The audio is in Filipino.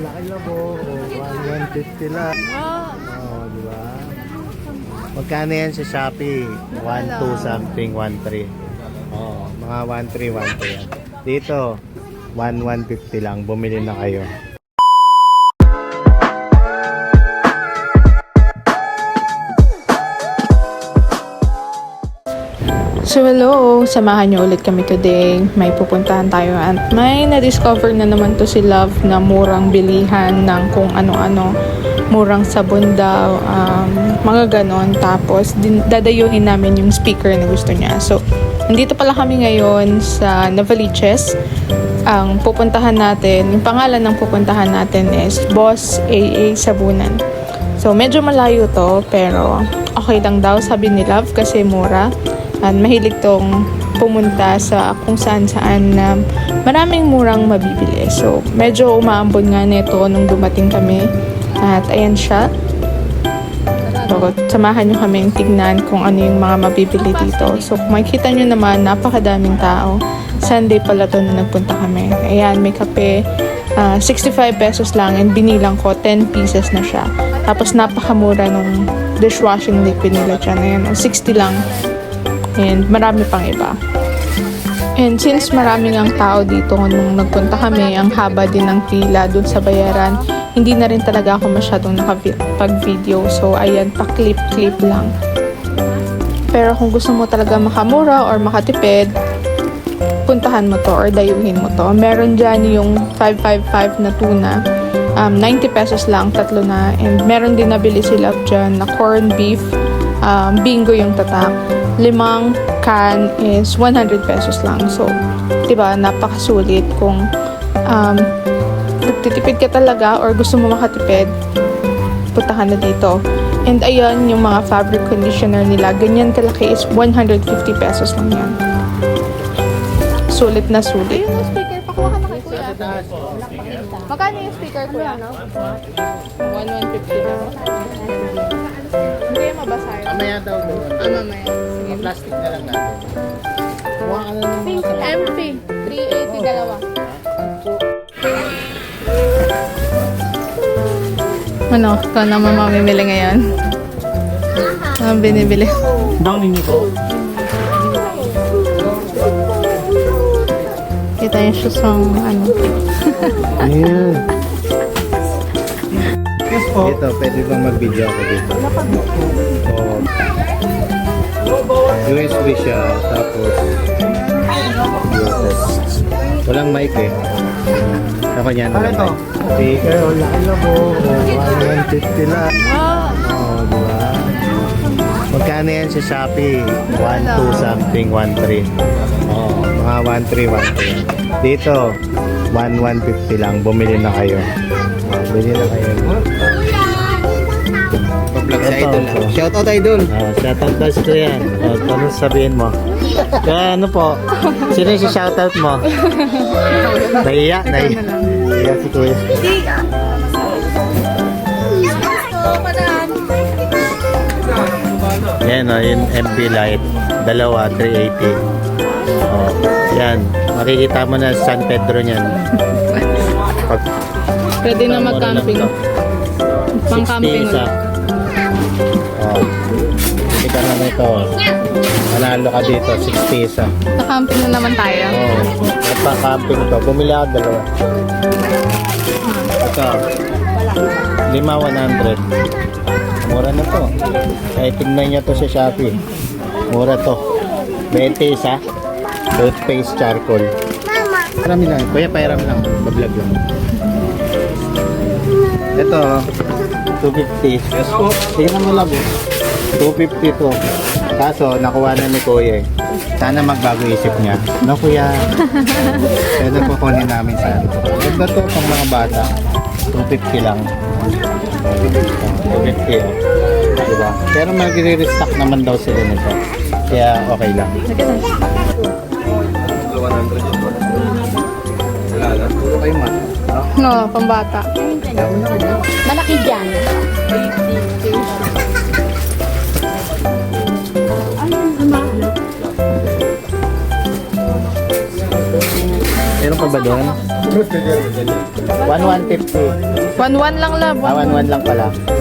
laki labo. 150 lang. Oh, di ba? Magkano yan sa Shopee? 1.2 something, 1.3. Oh, mga 1.3, 1.3 yan. Dito, 1.150 lang. Bumili na kayo. So hello, samahan niyo ulit kami today. May pupuntahan tayo at may na-discover na naman to si Love na murang bilihan ng kung ano-ano. Murang sabon daw, mga ganon. Tapos dadayuhin namin yung speaker na gusto niya. So, nandito pala kami ngayon sa Novaliches. Ang pupuntahan natin, yung pangalan ng pupuntahan natin is Boss AA Sabunan. So, medyo malayo to, pero okay lang daw, sabi ni Love, kasi mura. At mahilig tong pumunta sa kung saan-saan na maraming murang mabibili. So, medyo umaambon nga nito nung dumating kami. At ayan siya. So, samahan nyo kaming tignan kung ano yung mga mabibili dito. So, kung makikita nyo naman, napakadaming tao. Sunday pala to na nagpunta kami. Ayan, may kape. 65 pesos lang and binilang ko 10 pieces na siya. Tapos napakamura nung dishwashing liquid nila dyan. Ayan, 60 lang. And marami pang iba. And since maraming ang tao dito nung nagpunta kami, ang haba din ng pila dun sa bayaran, hindi na rin talaga ako masyadong nakapag-video. So, ayan, pa-clip-clip lang. Pero kung gusto mo talaga makamura or makatipid, puntahan mo to or dayuhin mo to. Meron dyan yung 555 na tuna. 90 pesos lang, tatlo na. And meron din nabili sila dyan na corned beef. Bingo yung tatak. 5 can is 100 pesos lang. So, diba, napakasulit kung nagtitipid ka talaga or gusto mo makatipid, puntahan na dito. And ayun, yung mga fabric conditioner nila, ganyan kalaki is 150 pesos lang yan. Sulit na sulit. Ayun yung speaker, pakuha ka na kay kuya. Magkano yung speaker, kuya? 150 lang. Hindi yung mabasa yun. Mamaya daw doon. Mamaya. Sige. Plastic na lang natin. Kuha ka na ng mga sarap. MP, 380 dalawa. Ano? Ikaw naman mamimili ngayon? Ang binibili. Bang ninyo ko? Kita yung shoes ng ano. Ayan. Yes po. Dito, pwede bang mag-video ako dito? So, USB siya, tapos Bluetooth. Walang mic eh. Ako niyan. Ano ito? Speaker, laki na po. 150 lang. Oh, diba? Magkano yan sa Shopee? 1.2 something, 1.3. Oh, mga 1.3, 1.3. Dito, 1.150 lang. Bumili na kayo. Oh, bili na kayo. Vlog sa idol. Shout out idol. Shoutout daw si Kuya. Ano sabihin mo? Kaya ano po? Sino yung shoutout mo? Nahiya? Nahiya si Kuya. Yan o, yung MB Lite. Dalawa, 380. Oh, yan. Makikita mo na San Pedro niyan. Pwede na mag-camping. Pang-camping. 60 isa. Oh. Kita na nito. Manalo ka dito, 60 isa. Sa-camping na naman tayo. Oh, nagpa-camping to. Bumili ako dalawa. Ito. 5,100. Mura na to. Kaya tignan nyo to sa Shopee. Mura to. 20 isa. Toothpaste charcoal. Parami lang. Kuya, pairam lang. Bablog lang. Ito. 250. Yes po. Tingnan mo lang. 250 to. Kaso, nakuha na ni Kuya eh. Sana magbago isip niya. No, Kuya? Pwede po kunin namin sa ano. Ito to pang mga bata. 250 lang. 250 oh. Diba? Pero magre-restock naman daw sila nito. Kaya okay lang. 100 wala na. Puro kayo mata. No, pambata. Malaki dyan. Meron pa ba doon? 1,150. 1,1 lang love. 1,1 lang pala.